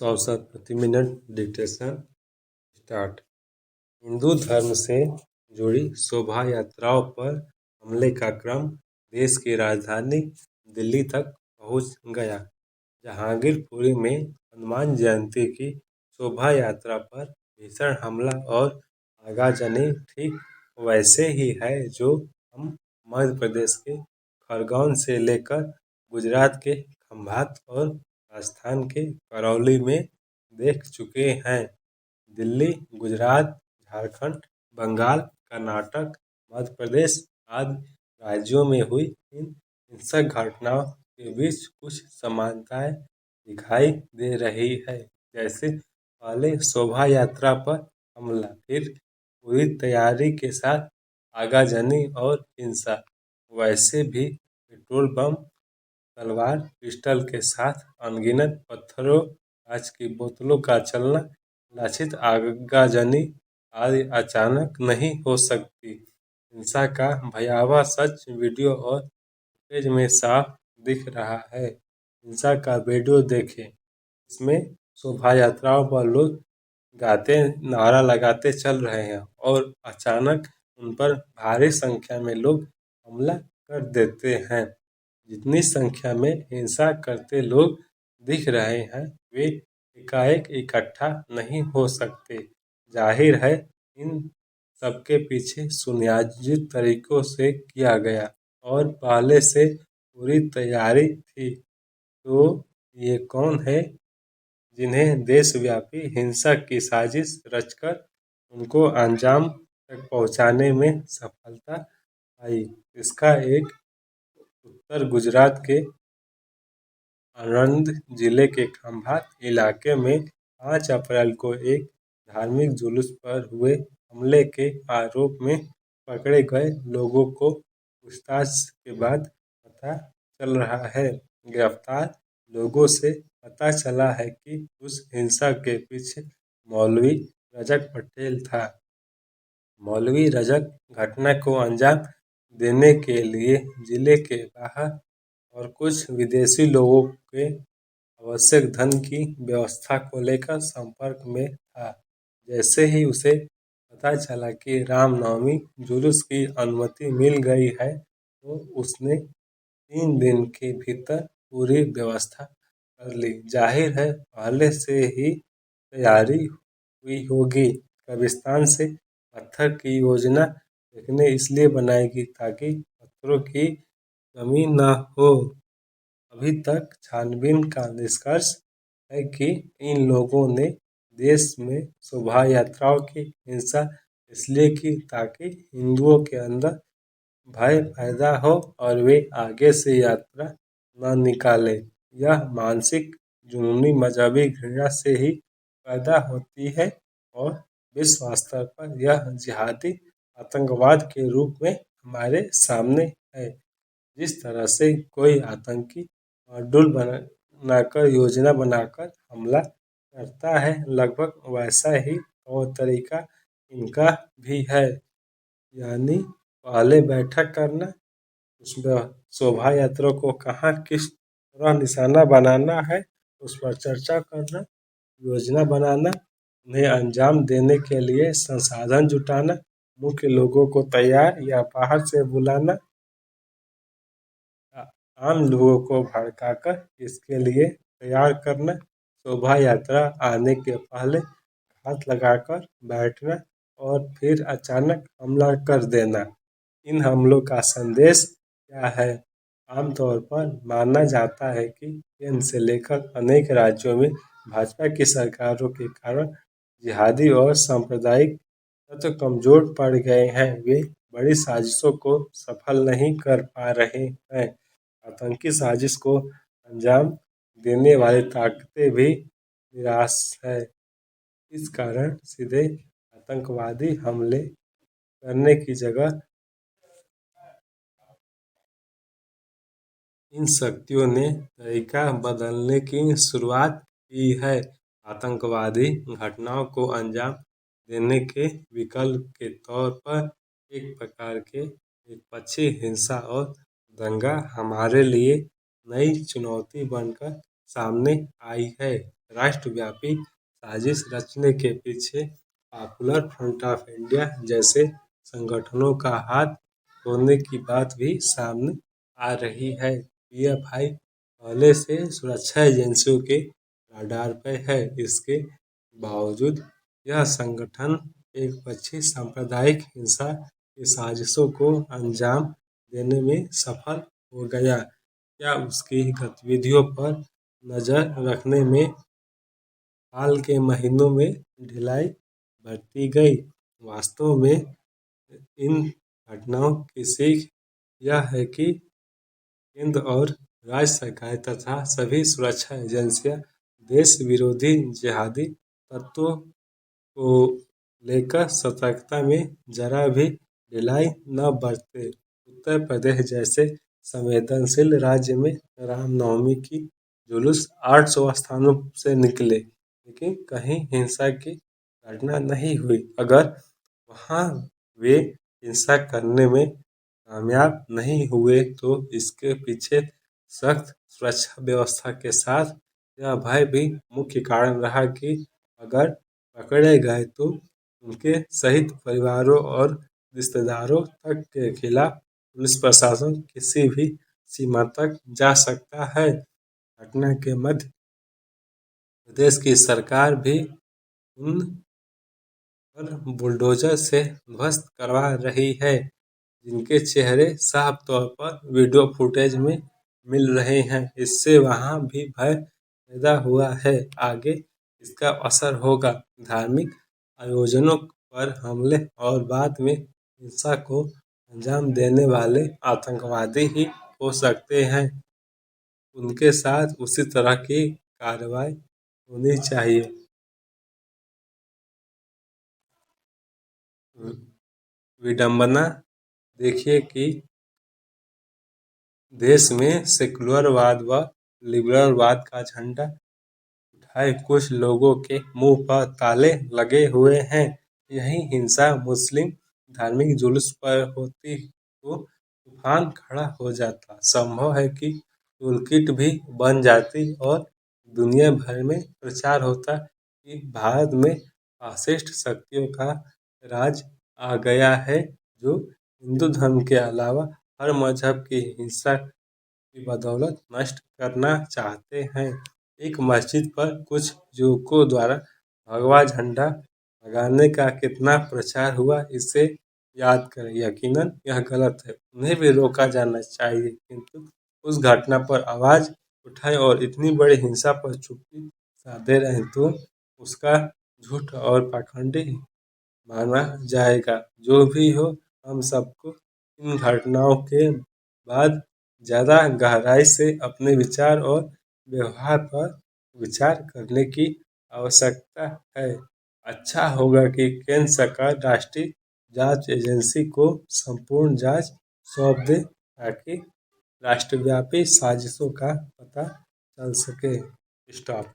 औसत प्रति minute dictation start. Hindu धर्म से जुड़ी शोभा यात्राओं पर हमले का क्रम देश की राजधानी दिल्ली तक पहुंच गया। जहांगीरपुरी में हनुमान जयंती की शोभा यात्रा पर भीषण हमला और आगजनी ठीक वैसे ही है जो हम मध्य प्रदेश के खरगोन से लेकर गुजरात के खंभात और राजस्थान के करौली में देख चुके हैं। दिल्ली, गुजरात, झारखंड, बंगाल, कर्नाटक, मध्य प्रदेश आदि राज्यों में हुई इन हिंसक घटनाओं के बीच कुछ समानताएं दिखाई दे रही है। जैसे पहले शोभा यात्रा पर हमला, फिर पूरी तैयारी के साथ आगजनी और हिंसा, वैसे भी पेट्रोल बम, तलवार, पिस्टल के साथ अनगिनत पत्थरों, कांच की बोतलों का चलना, लक्षित आगजनी आदि अचानक नहीं हो सकती। हिंसा का भयावह सच वीडियो और फुटेज में साफ दिख रहा है। हिंसा का वीडियो देखें। इसमें शोभा यात्राओं पर लोग गाते, नारा लगाते चल रहे हैं और अचानक उन पर भारी संख्या में लोग हमला कर देते हैं। जितनी संख्या में हिंसा करते लोग दिख रहे हैं, वे एकाएक इकट्ठा नहीं हो सकते। जाहिर है, इन सबके पीछे सुनियोजित तरीकों से किया गया और पहले से पूरी तैयारी थी। तो ये कौन है जिन्हें देशव्यापी हिंसा की साजिश रचकर उनको अंजाम तक पहुंचाने में सफलता आई? इसका एक उत्तर गुजरात के आणंद जिले के खंभात इलाके में 5 अप्रैल को एक धार्मिक जुलूस पर हुए हमले के आरोप में पकड़े गए लोगों को पूछताछ के बाद पता चल रहा है। गिरफ्तार लोगों से पता चला है कि उस हिंसा के पीछे मौलवी रजक पटेल था। मौलवी रजक घटना को अंजाम देने के लिए जिले के बाहर और कुछ विदेशी लोगों के आवश्यक धन की व्यवस्था को लेकर संपर्क में था। जैसे ही उसे पता चला कि रामनवमी जुलूस की अनुमति मिल गई है, तो उसने 3 दिन के भीतर पूरी व्यवस्था कर ली। जाहिर है, पहले से ही तैयारी हुई होगी। कब्रिस्तान से पत्थर की योजना देखने इसलिए बनाएगी ताकि पत्थरों की कमी न हो। अभी तक छानबीन का निष्कर्ष है कि इन लोगों ने देश में शोभा यात्राओं की हिंसा इसलिए की ताकि हिंदुओं के अंदर भय पैदा हो और वे आगे से यात्रा न निकालें। यह मानसिक जुनूनी मजहबी घृणा से ही पैदा होती है और विश्व स्तर पर यह जिहादी आतंकवाद के रूप में हमारे सामने है। जिस तरह से कोई आतंकी मॉड्यूल बनाकर योजना बनाकर हमला करता है, लगभग वैसा ही तौर तरीका इनका भी है। यानी पहले बैठक करना, उसमें शोभा यात्रा को कहाँ किस तरह निशाना बनाना है उस पर चर्चा करना, योजना बनाना, उन्हें अंजाम देने के लिए संसाधन जुटाना, मुख्य लोगों को तैयार या बाहर से बुलाना, आम लोगों को भड़काकर इसके लिए तैयार करना, शोभा यात्रा आने के पहले घात लगाकर बैठना और फिर अचानक हमला कर देना। इन हमलों का संदेश क्या है? आमतौर पर माना जाता है कि केंद्र से लेकर अनेक राज्यों में भाजपा की सरकारों के कारण जिहादी और सांप्रदायिक तत्व कमजोर पड़ गए हैं। वे बड़ी साजिशों को सफल नहीं कर पा रहे हैं। आतंकी साजिश को अंजाम देने वाली ताकतें भी निराश है। इस कारण सीधे आतंकवादी हमले करने की जगह इन शक्तियों ने तरीका बदलने की शुरुआत की है। आतंकवादी घटनाओं को अंजाम देने के विकल्प के तौर पर एक प्रकार के एकपक्षीय हिंसा और दंगा हमारे लिए नई चुनौती बनकर सामने आई है। राष्ट्रव्यापी साजिश रचने के पीछे पॉपुलर फ्रंट ऑफ इंडिया जैसे संगठनों का हाथ होने की बात भी सामने आ रही है। पीएफआई पहले से सुरक्षा एजेंसियों के रडार पर है। इसके बावजूद यह संगठन एक पक्षी सांप्रदायिक हिंसा की साजिशों को अंजाम देने में सफल हो गया। क्या उसकी गतिविधियों पर नज़र रखने में हाल के महीनों में ढिलाई बरती गई? वास्तव में इन घटनाओं की सीख यह है कि केंद्र और राज्य सरकारें तथा सभी सुरक्षा एजेंसियां देश विरोधी जिहादी तत्वों को लेकर सतर्कता में जरा भी ढिलाई न बरते। उत्तर प्रदेश जैसे संवेदनशील राज्य में रामनवमी की जुलूस 800 स्थानों से निकले, लेकिन कहीं हिंसा की घटना नहीं हुई। अगर वहाँ वे हिंसा करने में कामयाब नहीं हुए तो इसके पीछे सख्त सुरक्षा व्यवस्था के साथ यह भय भी मुख्य कारण रहा कि अगर पकड़े गए तो उनके सहित परिवारों और रिश्तेदारों तक के खिलाफ पुलिस प्रशासन किसी भी सीमा तक जा सकता है। घटना के मध्य प्रदेश की सरकार भी उन पर बुलडोजर से ध्वस्त करवा रही है, जिनके चेहरे साफ तौर पर वीडियो फुटेज में मिल रहे हैं। इससे वहाँ भी भय पैदा हुआ है। आगे इसका असर होगा धार्मिक आयोजनों पर हमले और बाद में हिंसा को अंजाम देने वाले आतंकवादी ही हो सकते हैं। उनके साथ उसी तरह की कार्रवाई होनी चाहिए। विडंबना देखिए कि देश में सेकुलरवाद व लिबरलवाद का झंडा उठाए कुछ लोगों के मुंह पर ताले लगे हुए हैं। यही हिंसा मुस्लिम धार्मिक जुलूस पर होती तो तूफान खड़ा हो जाता। संभव है कि टूलकिट भी बन जाती और दुनिया भर में प्रचार होता कि भारत में फासिस्ट शक्तियों का राज आ गया है, जो हिंदू धर्म के अलावा हर मजहब की हिंसा की बदौलत नष्ट करना चाहते हैं। एक मस्जिद पर कुछ युवकों द्वारा भगवा झंडा लगाने का कितना प्रचार हुआ, इसे याद करें। यकीनन यह गलत है, उन्हें भी रोका जाना चाहिए, किंतु उस घटना पर आवाज़ उठाएं और इतनी बड़ी हिंसा पर चुप्पी साधे रहें तो उसका झूठ और पाखंडी माना जाएगा। जो भी हो, हम सबको इन घटनाओं के बाद ज़्यादा गहराई से अपने विचार और व्यवहार पर विचार करने की आवश्यकता है। अच्छा होगा कि केंद्र सरकार राष्ट्रीय जांच एजेंसी को संपूर्ण जांच सौंप दे, ताकि राष्ट्रव्यापी साजिशों का पता चल सके। स्टॉप।